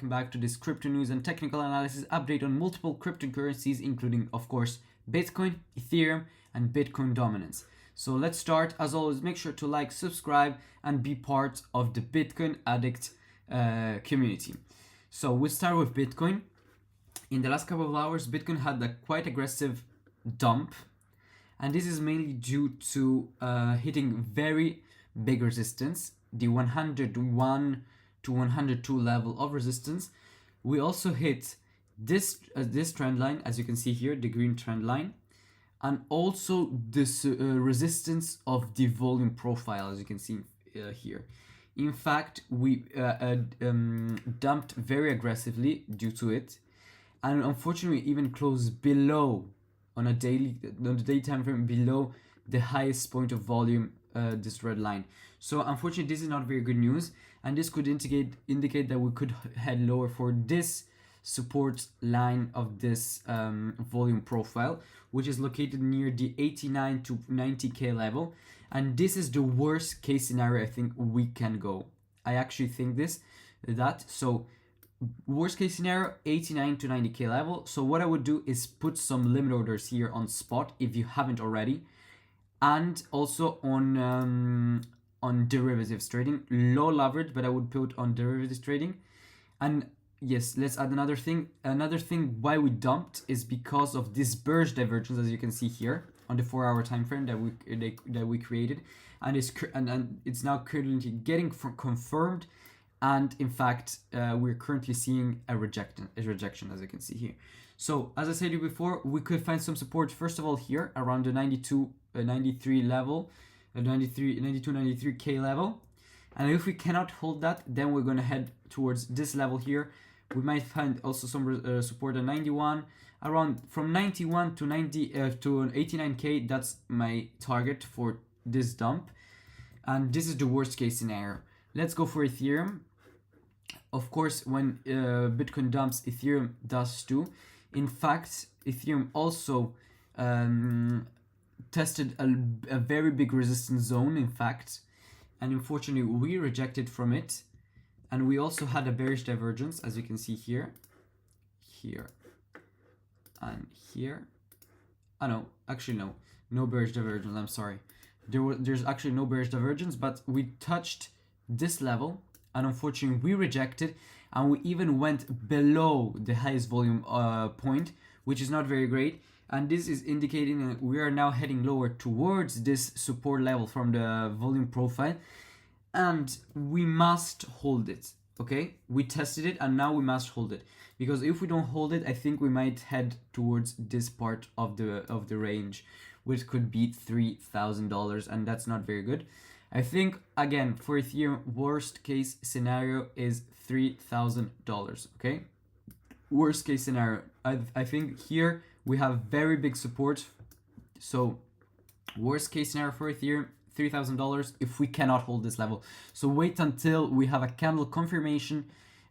welcome back to this crypto news and technical analysis update on multiple cryptocurrencies, including, of course, Bitcoin, Ethereum, and Bitcoin dominance. So let's start. As always, make sure to like, subscribe, and be part of the Bitcoin Addict community. So we'll start with Bitcoin. In the last couple of hours, Bitcoin had a quite aggressive dump, and this is mainly due to hitting very big resistance, the 101 to 102 level of resistance. We also hit this trend line, as you can see here, the green trend line, and also this resistance of the volume profile, as you can see here. In fact, we dumped very aggressively due to it, and unfortunately even closed below on the daily time frame, below the highest point of volume, this red line. So unfortunately, this is not very good news, and this could indicate that we could head lower for this support line of this volume profile, which is located near the 89 to 90k level. And this is the worst case scenario I think we can go. I actually think so worst case scenario, 89 to 90k level. So what I would do is put some limit orders here on spot if you haven't already, and also on derivatives trading. Low leverage, but I would put on derivatives trading. And yes, let's add another thing. Another thing why we dumped is because of this bearish divergence, as you can see here on the 4-hour time frame that we created, and it's now currently getting confirmed. And in fact, we're currently seeing a rejection, as you can see here. So as I said before, we could find some support first of all here around the 93 level, 93k level. And if we cannot hold that, then we're going to head towards this level here. We might find also some support at 91, around from 91 to 90 to 89k. That's my target for this dump, and this is the worst case scenario. Let's go for Ethereum. Of course, when Bitcoin dumps, Ethereum does too. In fact, Ethereum also tested a very big resistance zone, in fact, and unfortunately we rejected from it, and we also had a bearish divergence, as you can see here, and here. No bearish divergence, I'm sorry. There's actually no bearish divergence, but we touched this level, and unfortunately we rejected, and we even went below the highest volume point, which is not very great. And this is indicating that we are now heading lower towards this support level from the volume profile, and we must hold it. Okay, we tested it, and now we must hold it, because if we don't hold it, I think we might head towards this part of the range, which could be $3,000, and that's not very good. I think, again, for Ethereum, worst case scenario is $3,000. Okay, worst case scenario. I think here we have very big support. So worst case scenario for Ethereum, $3,000 if we cannot hold this level. So wait until we have a candle confirmation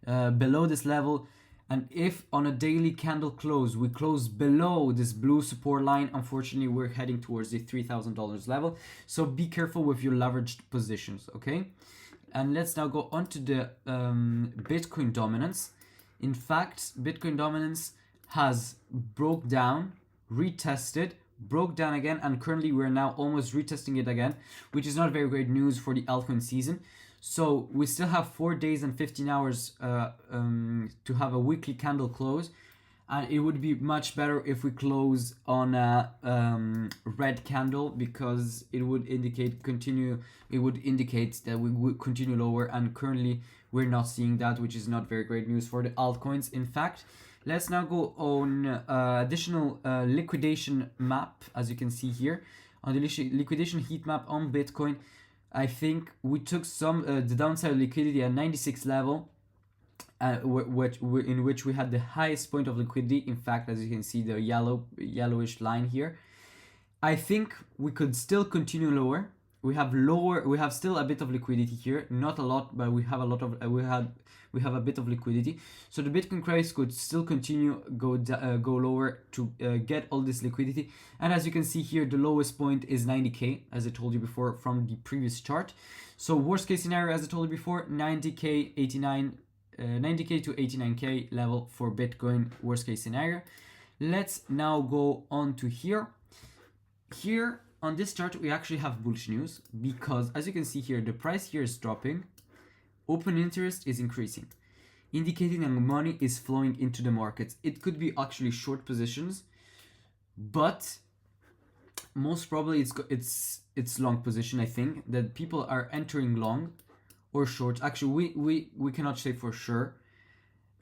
below this level. And if on a daily candle close, we close below this blue support line, unfortunately, we're heading towards the $3,000 level. So be careful with your leveraged positions, okay? And let's now go on to the Bitcoin dominance. In fact, Bitcoin dominance has broke down, retested, broke down again, and currently we're now almost retesting it again, which is not very great news for the altcoin season. So we still have 4 days and 15 hours to have a weekly candle close, and it would be much better if we close on a red candle, because it would indicate that we would continue lower, and currently we're not seeing that, which is not very great news for the altcoins. In fact, let's now go on additional liquidation map, as you can see here on the liquidation heat map on Bitcoin. I think we took some the downside liquidity at 96 level, in which we had the highest point of liquidity. In fact, as you can see, the yellowish line here. I think we could still continue lower. We have still a bit of liquidity here, not a lot, but we have a lot of we have a bit of liquidity. So the Bitcoin price could still continue go lower to get all this liquidity. And as you can see here, the lowest point is 90k, as I told you before from the previous chart. So worst case scenario, as I told you before, 90k, 89 90k to 89k level for Bitcoin, worst case scenario. Let's now go on to here. Here on this chart, we actually have bullish news because as you can see here, the price here is dropping. Open interest is increasing, indicating that money is flowing into the markets. It could be actually short positions, but most probably it's long position. I think that people are entering long or short. Actually, we cannot say for sure.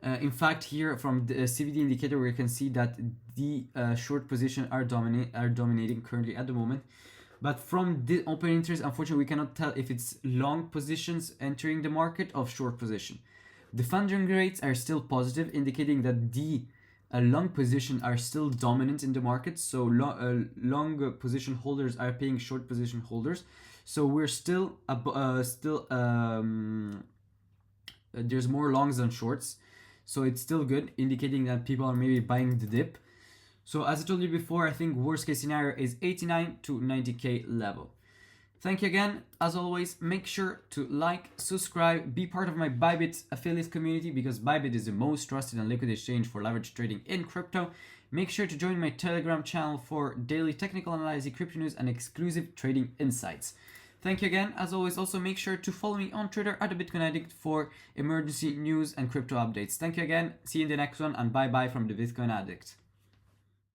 In fact, here from the CVD indicator, we can see that the short position are dominating currently at the moment. But from the open interest, unfortunately, we cannot tell if it's long positions entering the market or short position. The funding rates are still positive, indicating that the long position are still dominant in the market. So long position holders are paying short position holders. So we're still there's more longs than shorts. So it's still good, indicating that people are maybe buying the dip. So as I told you before, I think worst case scenario is 89 to 90k level. Thank you again. As always, make sure to like, subscribe, be part of my Bybit affiliate community because Bybit is the most trusted and liquid exchange for leverage trading in crypto. Make sure to join my Telegram channel for daily technical analysis, crypto news, and exclusive trading insights. Thank you again. As always, also make sure to follow me on Twitter at Bitcoin Addict for emergency news and crypto updates. Thank you again. See you in the next one, and bye bye from the Bitcoin Addict.